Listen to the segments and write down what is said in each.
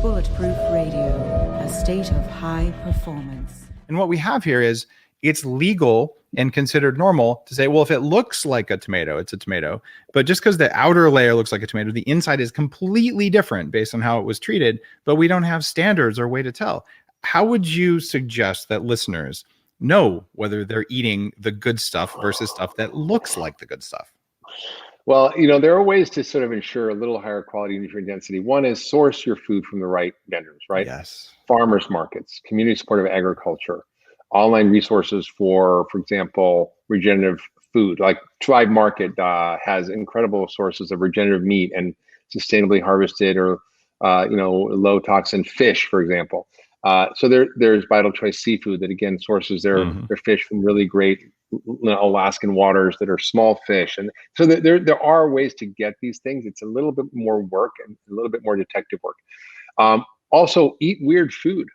Bulletproof Radio, a state of high performance. And what we have here is it's legal and considered normal to say, well, if it looks like a tomato, it's a tomato. But just because the outer layer looks like a tomato, the inside is completely different based on how it was treated, but we don't have standards or way to tell. How would you suggest that listeners know whether they're eating the good stuff versus stuff that looks like the good stuff? Well, there are ways to sort of ensure a little higher quality nutrient density. One is source your food from the right vendors, right? Yes. Farmers markets, community supportive agriculture, online resources for example, regenerative food. Like Tribe Market has incredible sources of regenerative meat and sustainably harvested or low toxin fish, for example. So there's Vital Choice Seafood that again sources their fish from really great Alaskan waters that are small fish, and so there are ways to get these things. It's a little bit more work and a little bit more detective work. Also, eat weird food.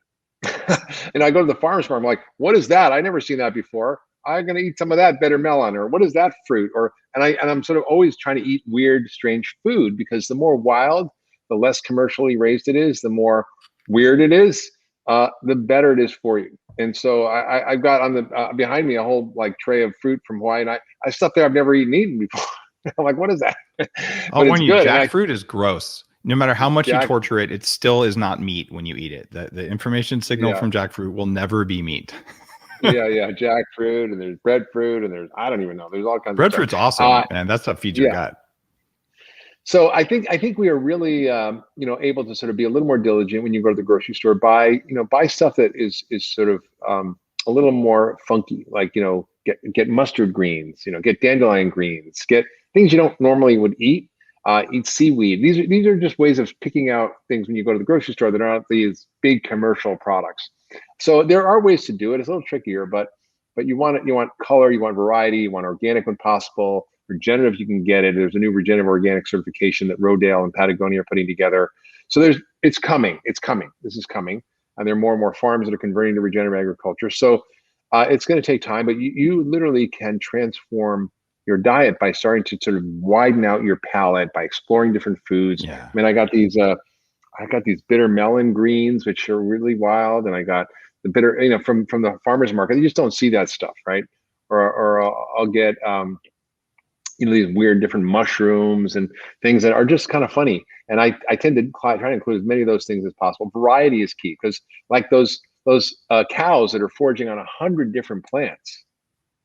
And I go to the farmer's market, I'm like, what is that? I never seen that before. I'm gonna eat some of that bitter melon, or what is that fruit? And I'm sort of always trying to eat weird, strange food, because the more wild, the less commercially raised it is, the more weird it is, the better it is for you. And so I've got on the behind me a whole tray of fruit from Hawaii, and I stuff there I've never eaten before. I'm like, what is that? I'll warn you, jackfruit is gross. No matter how much you torture it, it still is not meat when you eat it. The information signal from jackfruit will never be meat. yeah, jackfruit, and there's breadfruit, and there's, I don't even know. There's all kinds of stuff. Breadfruit's awesome, and that stuff feeds your gut. So I think we are really able to sort of be a little more diligent when you go to the grocery store. Buy stuff that is sort of a little more funky, like get mustard greens, get dandelion greens, get things you don't normally would eat. Eat seaweed. These are just ways of picking out things when you go to the grocery store that aren't these big commercial products. So there are ways to do it. It's a little trickier, but you want color, you want variety, you want organic when possible. Regenerative, you can get it. There's a new regenerative organic certification that Rodale and Patagonia are putting together. So it's coming. This is coming, and there are more and more farms that are converting to regenerative agriculture. So it's going to take time, but you literally can transform your diet by starting to sort of widen out your palate by exploring different foods. Yeah. I mean, I got these bitter melon greens, which are really wild, and I got the bitter, from the farmer's market. You just don't see that stuff, right? Or I'll get these weird different mushrooms and things that are just kind of funny. And I tend to try to include as many of those things as possible. Variety is key, because like those cows that are foraging on 100 different plants,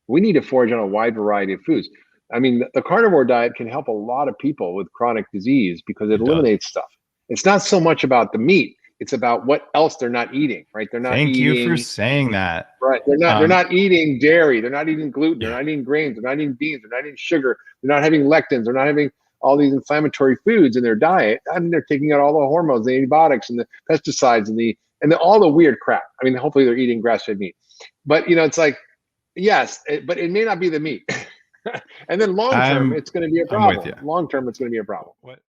we need to forage on a wide variety of foods. I mean, the carnivore diet can help a lot of people with chronic disease because it eliminates stuff. It's not so much about the meat; it's about what else they're not eating. Right? They're not. Thank you for saying that. Right? They're not eating dairy. They're not eating gluten. They're not eating grains. They're not eating beans. They're not eating sugar. They're not having lectins. They're not having all these inflammatory foods in their diet. I mean, they're taking out all the hormones, the antibiotics, and the pesticides, and all the weird crap. I mean, hopefully they're eating grass-fed meat, but it's like. Yes, but it may not be the meat. And then long term, it's going to be a problem. Long term, it's going to be a problem. What